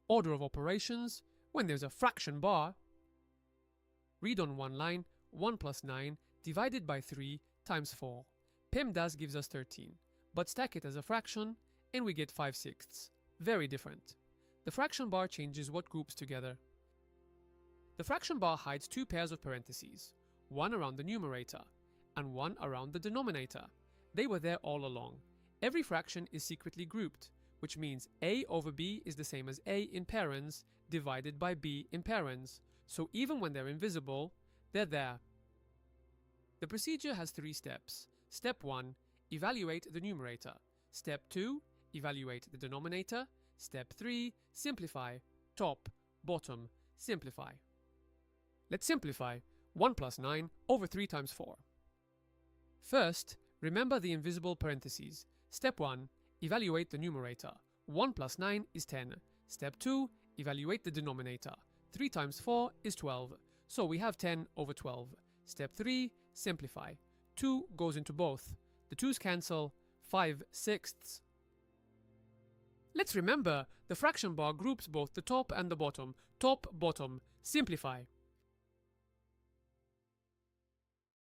Order of operations: when there's a fraction bar, read on one line 1 plus 9 divided by 3 times 4. PEMDAS gives us 13, but stack it as a fraction and we get 5/6. Very different. The fraction bar changes what groups together. The fraction bar hides two pairs of parentheses, one around the numerator and one around the denominator. They were there all along. Every fraction is secretly grouped, which means a over b is the same as a in parens divided by b in parens. So even when they're invisible, they're there. The procedure has 3 steps. Step 1, evaluate the numerator. Step 2, evaluate the denominator. Step 3, simplify. Top, bottom, simplify. Let's simplify. 1 plus 9 over 3 times 4. First, remember the invisible parentheses. Step 1, evaluate the numerator. 1 plus 9 is 10. Step 2, evaluate the denominator. 3 times 4 is 12. So we have 10 over 12. Step 3, simplify. 2 goes into both. The 2's cancel. 5/6. Let's remember, the fraction bar groups both the top and the bottom. Top, bottom. Simplify.